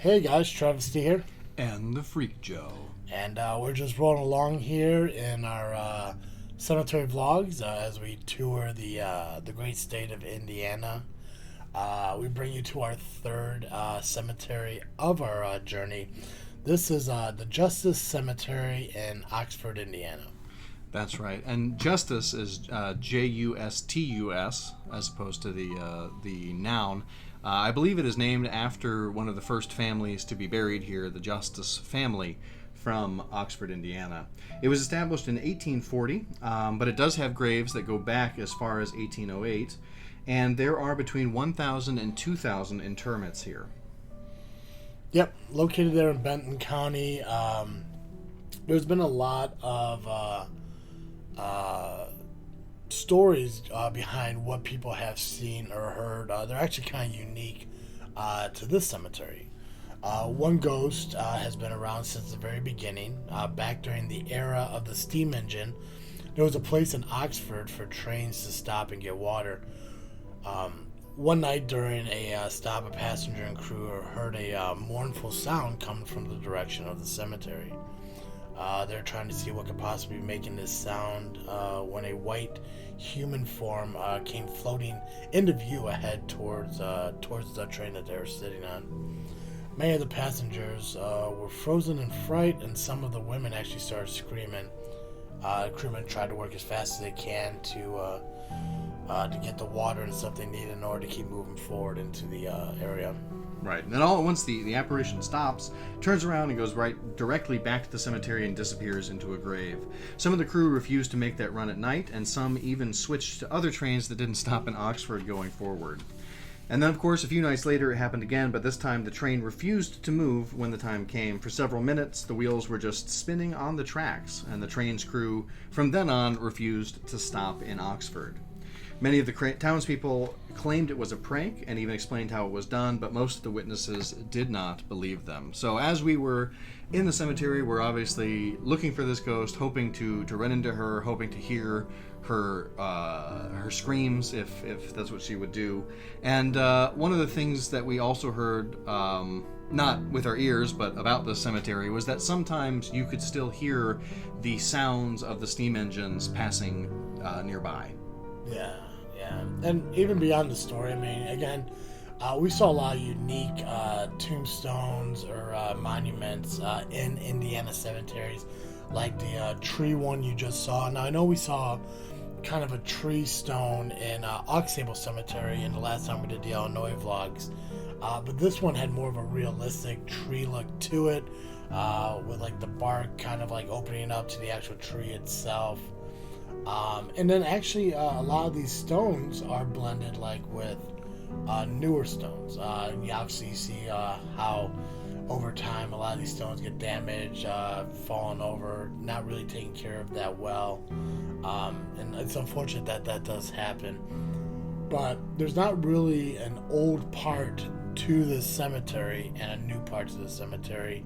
Hey guys, Travis T here, And the Freak Joe. and we're just rolling along here in our cemetery vlogs as we tour the great state of Indiana. We bring you to our third cemetery of our journey. This is the Justus Cemetery in Oxford, Indiana. That's right. And Justus is Justus, as opposed to the noun. I believe it is named after one of the first families to be buried here, the Justus family from Oxford, Indiana. It was established in 1840, but it does have graves that go back as far as 1808, and there are between 1,000 and 2,000 interments here. Yep, located there in Benton County. There's been a lot of stories behind what people have seen or heard. They're actually kind of unique to this cemetery. One ghost has been around since the very beginning. Back during the era of the steam engine, there was a place in Oxford for trains to stop and get water. One night during a stop, a passenger and crew heard a mournful sound coming from the direction of the cemetery. They're trying to see what could possibly be making this sound when a white human form came floating into view ahead towards the train that they were sitting on. Many of the passengers were frozen in fright, and some of the women actually started screaming. Crewmen tried to work as fast as they can to get the water and stuff they needed in order to keep moving forward into the area. Right. And then all at once the apparition stops, turns around and goes directly back to the cemetery and disappears into a grave. Some of the crew refused to make that run at night, and some even switched to other trains that didn't stop in Oxford going forward. And then, of course, a few nights later it happened again, but this time the train refused to move when the time came. For several minutes, the wheels were just spinning on the tracks, and the train's crew from then on refused to stop in Oxford. Many of the townspeople claimed it was a prank and even explained how it was done, but most of the witnesses did not believe them. So as we were in the cemetery, we're obviously looking for this ghost, hoping to run into her, hoping to hear her screams if that's what she would do. And one of the things that we also heard, not with our ears, but about the cemetery, was that sometimes you could still hear the sounds of the steam engines passing nearby. Yeah. And even beyond the story, I mean, again, we saw a lot of unique tombstones or monuments in Indiana cemeteries, like the tree one you just saw. Now, I know we saw kind of a tree stone in Oxable Cemetery in the last time we did the Illinois vlogs, but this one had more of a realistic tree look to it, with like the bark kind of like opening up to the actual tree itself. And then actually a lot of these stones are blended like with newer stones. You obviously see how over time a lot of these stones get damaged, falling over, not really taken care of that well. And it's unfortunate that does happen. But there's not really an old part to this cemetery and a new part to the cemetery.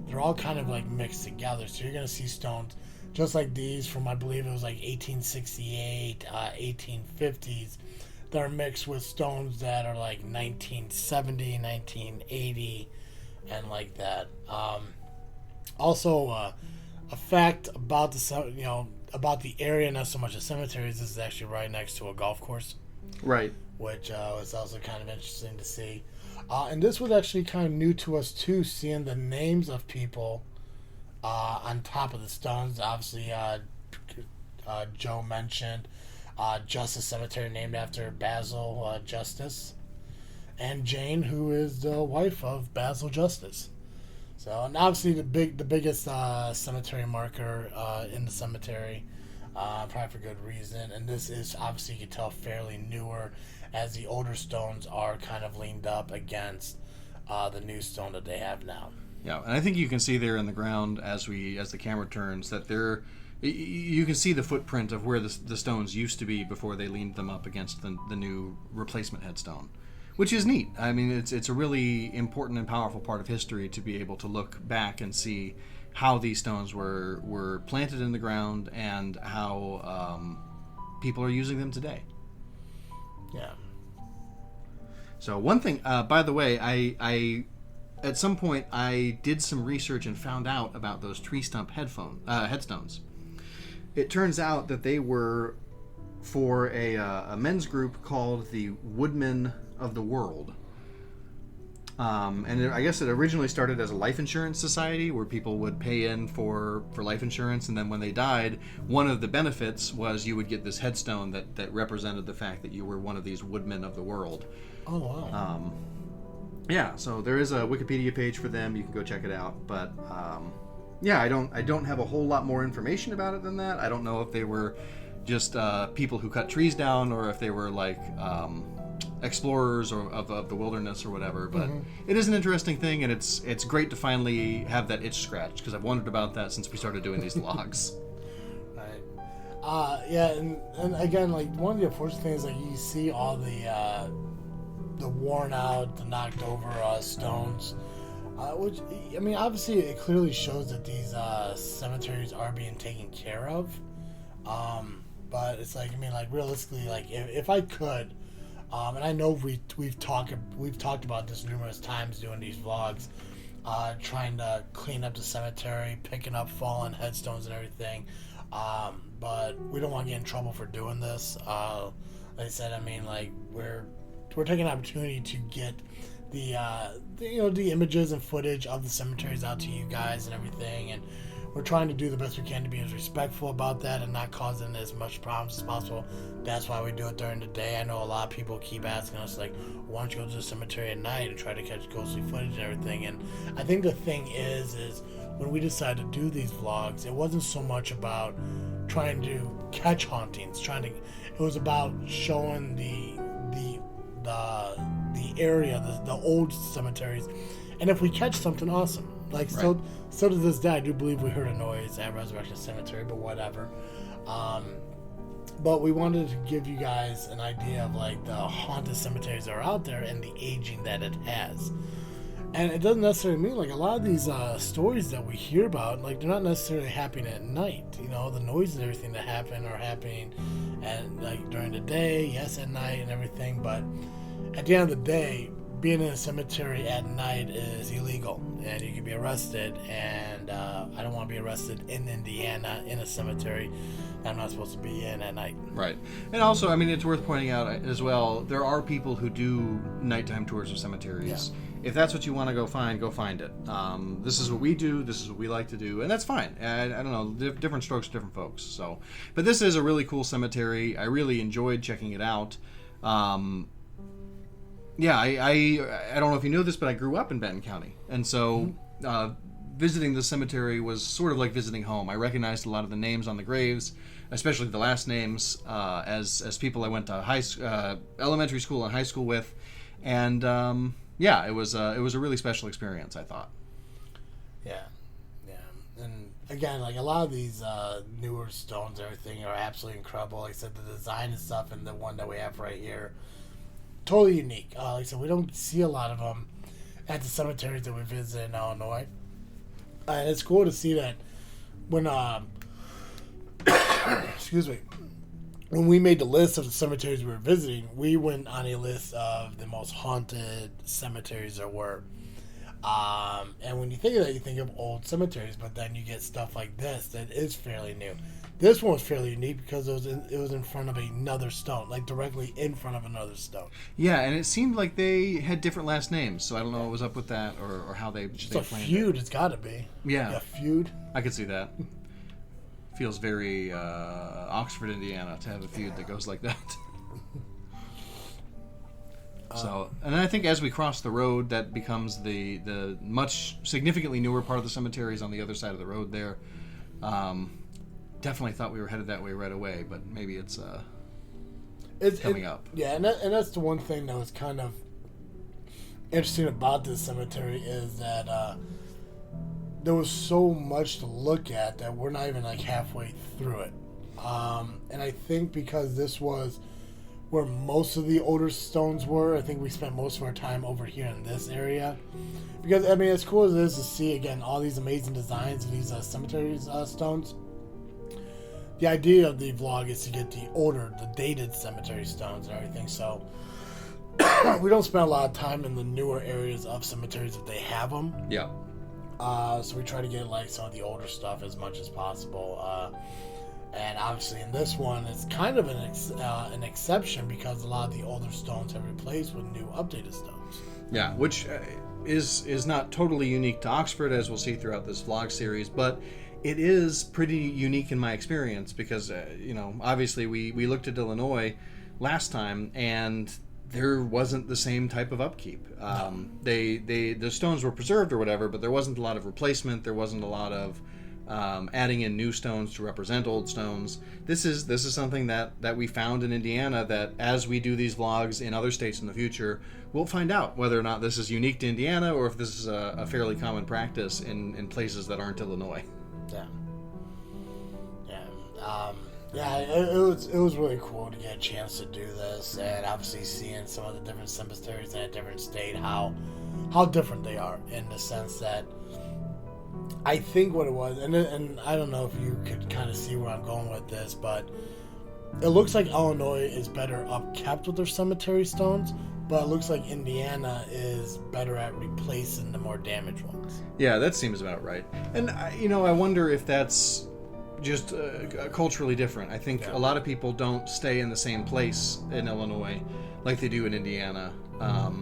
They're all kind of like mixed together. So you're going to see stones just like these from, I believe it was like 1868, 1850s, that are mixed with stones that are like 1970, 1980, and like that. Also, a fact about about the area, not so much the cemeteries, this is actually right next to a golf course. Right. Which was also kind of interesting to see. And this was actually kind of new to us too, seeing the names of people on top of the stones. Obviously, Joe mentioned Justus Cemetery, named after Basil Justus, and Jane, who is the wife of Basil Justus. So, and obviously the biggest cemetery marker in the cemetery, probably for good reason. And this is obviously, you can tell, fairly newer, as the older stones are kind of leaned up against the new stone that they have now. Yeah, and I think you can see there in the ground as the camera turns that you can see the footprint of where the stones used to be before they leaned them up against the new replacement headstone, which is neat. I mean, it's a really important and powerful part of history to be able to look back and see how these stones were planted in the ground and how people are using them today. Yeah. So one thing, by the way, I at some point I did some research and found out about those tree stump headstones. It turns out that they were for a men's group called the Woodmen of the World. I guess it originally started as a life insurance society where people would pay in for life insurance, and then when they died, one of the benefits was you would get this headstone that represented the fact that you were one of these Woodmen of the World. Oh, wow. Yeah, so there is a Wikipedia page for them. You can go check it out. But yeah, I don't have a whole lot more information about it than that. I don't know if they were just people who cut trees down, or if they were like explorers or of the wilderness or whatever. But it is an interesting thing, and it's great to finally have that itch scratched, because I've wondered about that since we started doing these logs. Right. Yeah, and again, like, one of the unfortunate things, like, you see all the worn out, the knocked over stones, which, I mean, obviously it clearly shows that these cemeteries are being taken care of. But it's like, I mean, like, realistically, like, if I could, and I know we've talked about this numerous times doing these vlogs, trying to clean up the cemetery, picking up fallen headstones and everything. But we don't want to get in trouble for doing this. Like I said, I mean, like, we're taking an opportunity to get the images and footage of the cemeteries out to you guys and everything, and we're trying to do the best we can to be as respectful about that and not causing as much problems as possible. That's why we do it during the day. I know a lot of people keep asking us, like, why don't you go to the cemetery at night and try to catch ghostly footage and everything. And I think the thing is when we decided to do these vlogs, it wasn't so much about trying to catch hauntings. It was about showing the area, the old cemeteries, and if we catch something, awesome. Like, right. So to this day, I do believe we heard a noise at Resurrection Cemetery, but whatever. But we wanted to give you guys an idea of, like, the haunted cemeteries that are out there and the aging that it has. And it doesn't necessarily mean, like, a lot of these stories that we hear about, like, they're not necessarily happening at night. You know, the noise and everything that happen are happening like, during the day, yes, at night and everything. But at the end of the day, being in a cemetery at night is illegal, and you can be arrested. And I don't want to be arrested in Indiana in a cemetery that I'm not supposed to be in at night. Right. And also, I mean, it's worth pointing out as well, there are people who do nighttime tours of cemeteries. Yeah. If that's what you want to go find it. This is what we do. This is what we like to do, and that's fine. I don't know, different strokes, different folks. So, but this is a really cool cemetery. I really enjoyed checking it out. Yeah, I don't know if you know this, but I grew up in Benton County, and so visiting the cemetery was sort of like visiting home. I recognized a lot of the names on the graves, especially the last names, as people I went to elementary school and high school with, and yeah, it was a really special experience, I thought. Yeah, and again, like, a lot of these newer stones, everything are absolutely incredible. Like I said, the design and stuff, and the one that we have right here, totally unique. Like I said, we don't see a lot of them at the cemeteries that we visit in Illinois. And it's cool to see that when, excuse me, when we made the list of the cemeteries we were visiting, we went on a list of the most haunted cemeteries there were. And when you think of that, you think of old cemeteries, but then you get stuff like this that is fairly new. This one was fairly unique because it was in front of another stone, like directly in front of another stone. Yeah, and it seemed like they had different last names, so I don't know what was up with that or how they It's a feud, it's got to be. Yeah. A feud. I could see that. Feels very Oxford, Indiana, to have a feud that goes like that. So, and I think as we cross the road, that becomes the much significantly newer part of the cemetery is on the other side of the road there. Definitely thought we were headed that way right away, but maybe it's coming up. Yeah, and that's the one thing that was kind of interesting about this cemetery is that there was so much to look at that we're not even like halfway through it. And I think because this was where most of the older stones were, I think we spent most of our time over here in this area. Because, I mean, as cool as it is to see, again, all these amazing designs of these cemetery stones, the idea of the vlog is to get the older, the dated cemetery stones and everything. So we don't spend a lot of time in the newer areas of cemeteries if they have them. Yeah. So we try to get like some of the older stuff as much as possible. And obviously in this one, it's kind of an exception because a lot of the older stones have replaced with new updated stones. Yeah, which is not totally unique to Oxford, as we'll see throughout this vlog series, but it is pretty unique in my experience because, obviously we looked at Illinois last time and there wasn't the same type of upkeep. The stones were preserved or whatever, but there wasn't a lot of replacement. There wasn't a lot of adding in new stones to represent old stones. This is something that we found in Indiana that as we do these vlogs in other states in the future, we'll find out whether or not this is unique to Indiana or if this is a fairly common practice in places that aren't Illinois. It was really cool to get a chance to do this, and obviously seeing some of the different cemeteries in a different state, how different they are in the sense that I think what it was, and I don't know if you could kind of see where I'm going with this, but it looks like Illinois is better upkept with their cemetery stones, but it looks like Indiana is better at replacing the more damaged ones. Yeah, that seems about right. And I wonder if that's just culturally different. I think a lot of people don't stay in the same place in Illinois like they do in Indiana. I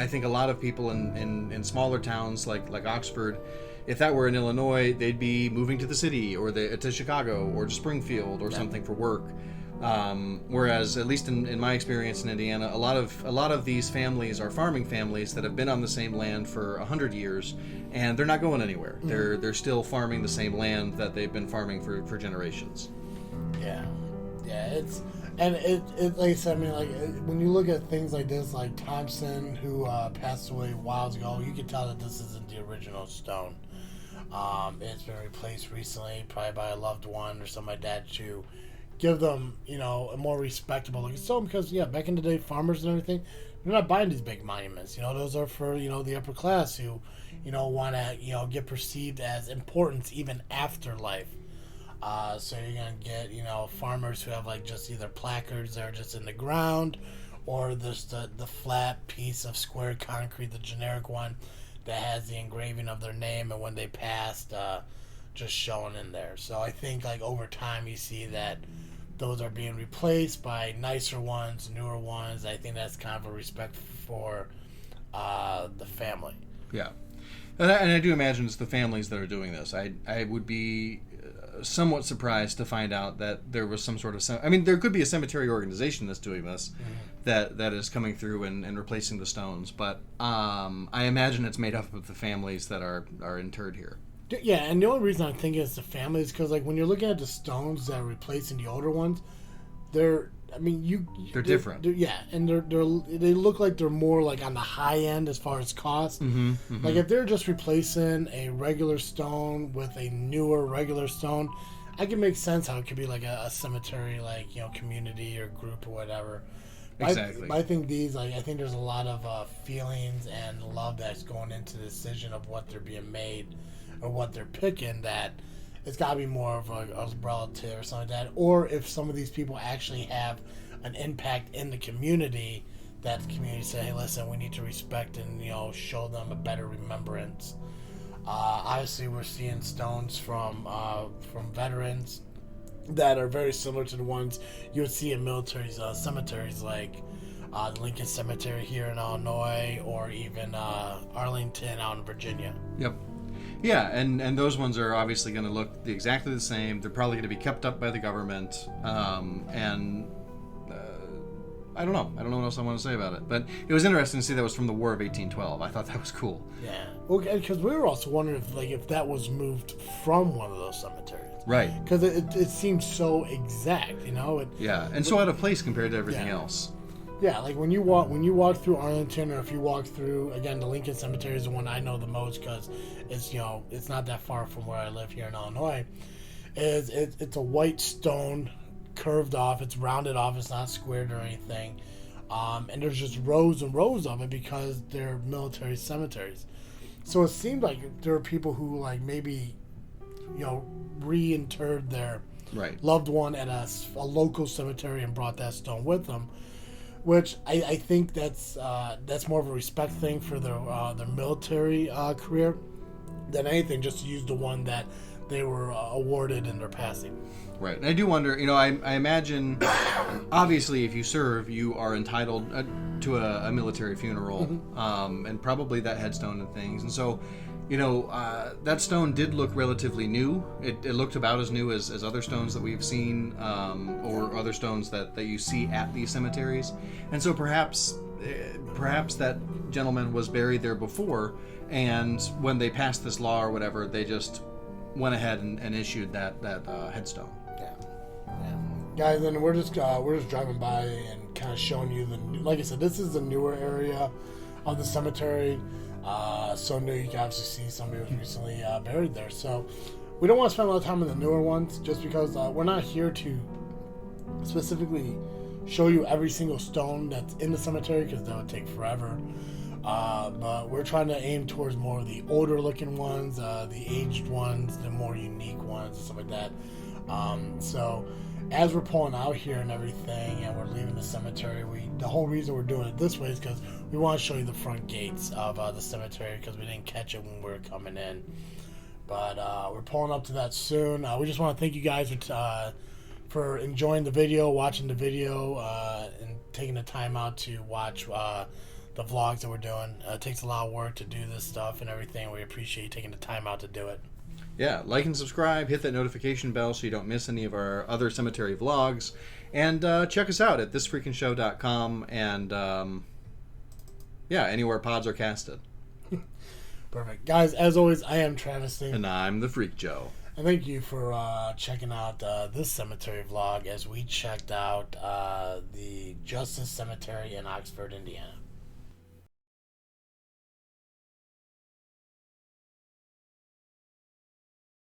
think a lot of people in smaller towns like Oxford, if that were in Illinois, they'd be moving to the city or to Chicago or to Springfield or something for work. Whereas, at least in my experience in Indiana, a lot of these families are farming families that have been on the same land for 100 years, and they're not going anywhere. Mm-hmm. They're still farming the same land that they've been farming for generations. Yeah, it's like I said. I mean, like when you look at things like this, like Thompson, who passed away a while ago, you can tell that this isn't the original stone. It's been replaced recently, probably by a loved one or something like that to give them, a more respectable looking stone. Because back in the day, farmers and everything, they're not buying these big monuments. Those are for the upper class who, want to get perceived as important even after life. So you're gonna get farmers who have like just either placards that are just in the ground, or just the flat piece of square concrete, the generic one that has the engraving of their name and when they passed, just showing in there. So I think like over time you see that those are being replaced by nicer ones, newer ones. I think that's kind of a respect for the family. Yeah, and I do imagine it's the families that are doing this. I would be somewhat surprised to find out that there was some sort of there could be a cemetery organization that's doing this, mm-hmm. that is coming through and replacing the stones, but I imagine it's made up of the families that are interred here. Yeah, and the only reason I think it's the family is because, like, when you're looking at the stones that are replacing the older ones, they're different. And they look like they're more like on the high end as far as cost. Mm-hmm, mm-hmm. Like if they're just replacing a regular stone with a newer regular stone, I can make sense how it could be like a cemetery, like community or group or whatever. Exactly. I think I think there's a lot of feelings and love that's going into the decision of what they're being made or what they're picking, that it's got to be more of a relative or something like that. Or if some of these people actually have an impact in the community, that the community say, hey, listen, we need to respect and show them a better remembrance. Obviously, we're seeing stones from veterans that are very similar to the ones you would see in military cemeteries, like the Lincoln Cemetery here in Illinois, or even Arlington out in Virginia. Yep. Yeah, and those ones are obviously going to look exactly the same. They're probably going to be kept up by the government, and I don't know what else I want to say about it. But it was interesting to see that was from the War of 1812. I thought that was cool. Yeah, well, because we were also wondering if that was moved from one of those cemeteries. Right. Because it seems so exact, and so out of place compared to everything else. Yeah, like when you walk through Arlington, or if you walk through, again, the Lincoln Cemetery is the one I know the most because it's it's not that far from where I live here in Illinois. It's a white stone, curved off, it's rounded off, it's not squared or anything, and there's just rows and rows of it because they're military cemeteries. So it seemed like there were people who like maybe reinterred their loved one at a local cemetery and brought that stone with them. which I think that's more of a respect thing for their military career than anything. Just to use the one that they were awarded in their passing. Right. And I do wonder, I imagine, obviously, if you serve, you are entitled to a military funeral, and probably that headstone and things. And so, that stone did look relatively new. It looked about as new as other stones that we've seen, or other stones that you see at these cemeteries. And so perhaps that gentleman was buried there before, and when they passed this law or whatever, they just went ahead and issued that headstone. Yeah, guys, and we're just driving by and kind of showing you like I said, this is the newer area of the cemetery. So new, you can obviously see somebody was recently buried there. So we don't want to spend a lot of time on the newer ones, just because we're not here to specifically show you every single stone that's in the cemetery, because that would take forever. But we're trying to aim towards more of the older looking ones, the aged ones, the more unique ones, and stuff like that. So as we're pulling out here and everything, and we're leaving the cemetery, the whole reason we're doing it this way is because we want to show you the front gates of the cemetery, because we didn't catch it when we were coming in. But we're pulling up to that soon. We just want to thank you guys for enjoying the video, watching the video, and taking the time out to watch the vlogs that we're doing. It takes a lot of work to do this stuff and everything. We appreciate you taking the time out to do it. Yeah, like and subscribe, hit that notification bell so you don't miss any of our other cemetery vlogs, and check us out at thisfreakinshow.com and anywhere pods are casted. Perfect. Guys, as always, I am Travis. And I'm the Freak Joe. And thank you for checking out this cemetery vlog as we checked out the Justus Cemetery in Oxford, Indiana.